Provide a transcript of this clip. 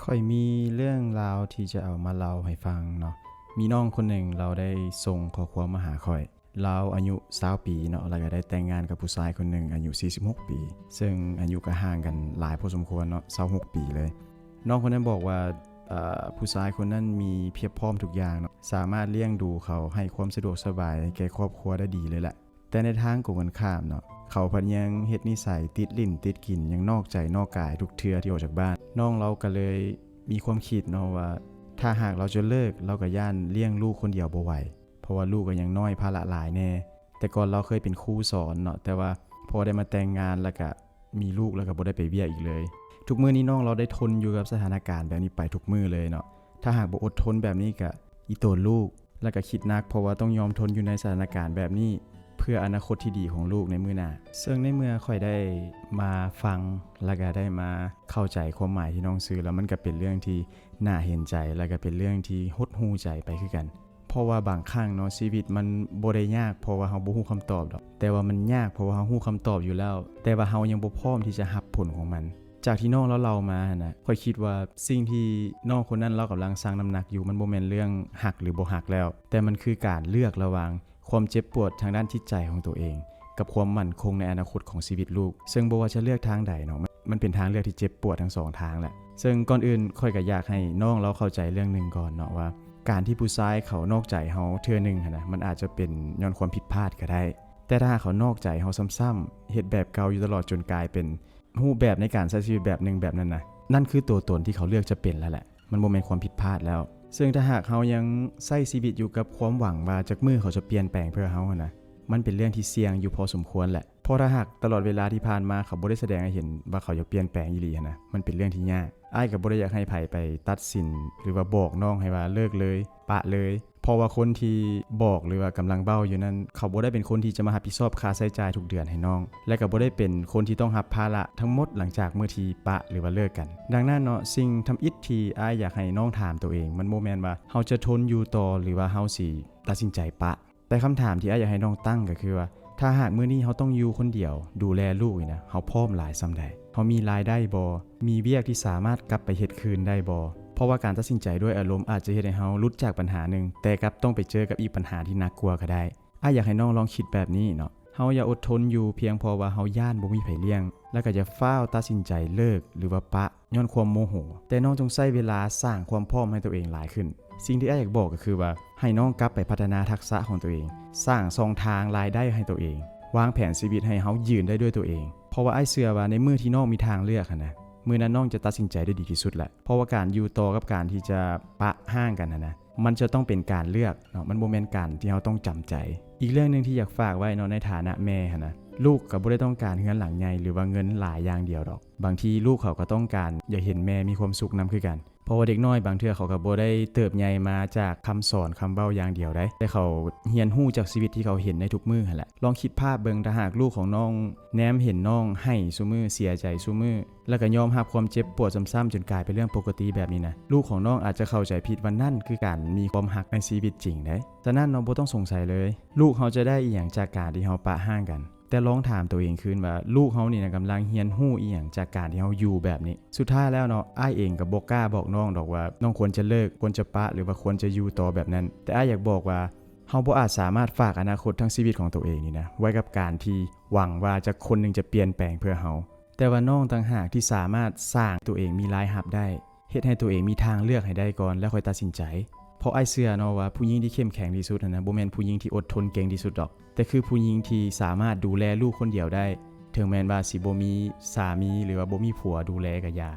ค่อยมีเรื่องราวที่จะเอามาเล่าให้ฟังเนาะมีน้องคนหนึ่งเราได้ส่งข้อความมาหาค่อยเราอายุ20ปีเนาะแล้วก็ได้แต่งงานกับผู้ชายคนหนึ่งอายุ46ปีซึ่งอายุก็ห่างกันหลายพอสมควรเนาะ26ปีเลยน้องคนนั้นบอกว่าผู้ชายคนนั้นมีเพียบพร้อมทุกอย่างเนาะสามารถเลี้ยงดูเขาให้ความสะดวกสบายแก่ครอบครัวได้ดีเลยแหละแต่ในทางตรงกันข้ามเนาะเขาพันยังเฮ็ดนิสัยติดลิ้นติดกินยังนอกใจนอกกายทุกเทื่อที่ออกจากบ้านน้องเราก็เลยมีความคิดเนาะว่าถ้าหากเราจะเลิกเราก็ย่านเลี้ยงลูกคนเดียวบ่ไหวเพราะว่าลูกก็ยังน้อยภาระหลายแน่แต่ก่อนเราเคยเป็นครูสอนเนาะแต่ว่าพอได้มาแต่งงานแล้วก็มีลูกแล้วก็บ่ได้ไปเวียกอีกเลยทุกมื้อนี้น้องเราได้ทนอยู่กับสถานการณ์แบบนี้ไปทุกมื้อเลยเนาะถ้าหากบ่อดทนแบบนี้ก็อีโตนลูกแล้วก็คิดหนักเพราะว่าต้องยอมทนอยู่ในสถานการณ์แบบนี้เพื่ออนาคตที่ดีของลูกในมื้อหน้าซึ่งในเมื่อค่อยได้มาฟังแล้วก็ได้มาเข้าใจความหมายที่น้องสื่อแล้วมันก็เป็นเรื่องที่น่าเห็นใจแล้วก็เป็นเรื่องที่หดหู่ใจไปคือกันเพราะว่าบางครั้งเนาะชีวิตมันบ่ได้ยากเพราะว่าเฮาบ่ฮู้คำตอบดอกแต่ว่ามันยากเพราะว่าเฮาฮู้คำตอบอยู่แล้วแต่ว่าเฮายังบ่พร้อมที่จะรับผลของมันจากที่น้องเล่ามานะค่อยคิดว่าสิ่งที่น้องคนนั้นเรากำลังชั่งน้ำหนักอยู่มันบ่แม่นเรื่องหักหรือบ่หักแล้วแต่มันคือการเลือกระหว่างความเจ็บปวดทางด้านจิตใจของตัวเองกับความมั่นคงในอนาคตของชีวิตลูกซึ่งบ่ว่าจะเลือกทางใดเนาะมันเป็นทางเลือกที่เจ็บปวดทั้งสองทางแหละซึ่งก่อนอื่นค่อยก็อยากให้น้องเราเข้าใจเรื่องนึงก่อนเนาะว่าการที่ผู้ชายเขานอกใจเฮาเทื่อนึงนะมันอาจจะเป็นย้อนความผิดพลาดก็ได้แต่ถ้าเขานอกใจเฮาซ้ำๆเฮ็ดแบบเก่าอยู่ตลอดจนกลายเป็นรูปแบบในการใช้ชีวิตแบบนึงแบบนั้นนะนั่นคือตัวตนที่เขาเลือกจะเป็นแล้วแหละมันบ่แม่นความผิดพลาดแล้วซึ่งถ้าหากเฮายังใช้ชีวิตอยู่กับความหวังว่าจากมือเขาจะเปลี่ยนแปลงเพื่อเฮานะมันเป็นเรื่องที่เสี่ยงอยู่พอสมควรแหละเพราะถ้าหากตลอดเวลาที่ผ่านมาเขาบ่ได้แสดงให้เห็นว่าเขาจะเปลี่ยนแปลงอีหลีนะมันเป็นเรื่องที่ยากอ้ายก็บ่ได้อยากให้ไผไปตัดสินหรือว่าบอกน้องให้ว่าเลิกเลยปะเลยเพราะว่าคนที่บอกหรือว่ากำลังเบ้าอยู่นั้นเขาบ่ได้เป็นคนที่จะมารับผิดชอบค่าใช้จ่ายทุกเดือนให้น้องและก็บ่ได้เป็นคนที่ต้องรับภาระทั้งหมดหลังจากเมื่อที่ปะหรือว่าเลิกกันดังนั้นเนาะสิ่งทำอิฐที่อ้ายอยากให้น้องถามตัวเองมันบ่แม่นว่าเฮาจะทนอยู่ต่อหรือว่าเฮาสิตัดสินใจปะแต่คำถามที่อ้ายอยากให้น้องตั้งก็คือว่าถ้าหากมื้อนี้เฮาต้องอยู่คนเดียวดูแลลูกนะเฮาพร้อมหลายส่ำใดเฮามีรายได้บ่มีเวียกที่สามารถกลับไปเฮ็ดคืนได้บ่เพราะว่าการตัดสินใจด้วยอารมณ์อาจจะเฮ็ดให้เฮาหลุดจากปัญหานึงแต่กลับต้องไปเจอกับอีกปัญหาที่หนักกว่าก็ได้อยากให้น้องลองคิดแบบนี้เนาะเฮาอย่าอดทนอยู่เพียงเพราะว่าเฮาย่านบ่มีไผเลี้ยงแล้วก็จะฟ้าวตัดสินใจเลิกหรือว่าปะย้อนความโมโหแต่น้องจงใช้เวลาสร้างความพร้อมให้ตัวเองหลายขึ้นสิ่งที่อยากบอกก็คือว่าให้น้องกลับไปพัฒนาทักษะของตัวเองสร้างช่องทางรายได้ให้ตัวเองวางแผนชีวิตให้เฮายืนได้ด้วยตัวเองเพราะว่าเชื่อว่าในมื้อที่น้องมีทางเลือกนะมื้อนั้นน้องจะตัดสินใจได้ดีที่สุดแหละเพราะว่าการอยู่ต่อกับการที่จะปะห่างกันนะมันจะต้องเป็นการเลือกเนาะมันบ่แม่นการที่เฮาต้องจำใจอีกเรื่องนึงที่อยากฝากไว้เนาะในฐานะแม่นะลูกก็บ่ได้ต้องการเงินหลังใหญ่หรือว่าเงินหลายอย่างเดียวดอกบางทีลูกเขาก็ต้องการอยากเห็นแม่มีความสุขนำคือกันเพราะว่าเด็กน้อยบางเทื่อเขาก็บ่ได้เติบใหญ่มาจากคำสอนคำเว้าอย่างเดียวได้แต่เขาเรียนรู้จากชีวิตที่เขาเห็นในทุกมื้อหั่นแหละลองคิดภาพเบิ่งถ้าหากลูกของน้องแนมเห็นน้องให้ซุมื้อเสียใจซุมื้อแล้วก็ยอมรับความเจ็บปวดซ้ำๆจนกลายเป็นเรื่องปกติแบบนี้นะลูกของน้องอาจจะเข้าใจผิดว่านั่นคือการมีความรักในชีวิตจริงได้ฉะนั้นน้องบ่ต้องสงสัยเลยลูกเขาจะได้อีหยังจากการที่เฮาปะห่างกันแต่ลองถามตัวเองคืนว่าลูกเฮานี่นะกำลังเรียนรู้อีหยังจากการที่เฮาอยู่แบบนี้สุดท้ายแล้วเนาะอ้ายเองก็บ่กล้าบอกน้องดอกว่าน้องควรจะเลิกควรจะปะหรือว่าควรจะอยู่ต่อแบบนั้นแต่อ้ายอยากบอกว่าเฮาบ่อาจสามารถฝากอนาคตทั้งชีวิตของตัวเองนี่นะไว้กับการที่หวังว่าจะคนนึงจะเปลี่ยนแปลงเพื่อเฮาแต่ว่าน้องต่างหากที่สามารถสร้างตัวเองมีรายรับได้เฮ็ดให้ตัวเองมีทางเลือกให้ได้ก่อนแล้วค่อยตัดสินใจเพราะอ้ายเชื่อเนาะว่าผู้หญิงที่เข้มแข็งที่สุดนะบ่แม่นผู้หญิงที่อดทนเก่งที่สุดดอกแต่คือผู้หญิงที่สามารถดูแลลูกคนเดียวได้ถึงแม้ว่าสิบ่มีสามีหรือว่าบ่มีผัวดูแลก็อย่า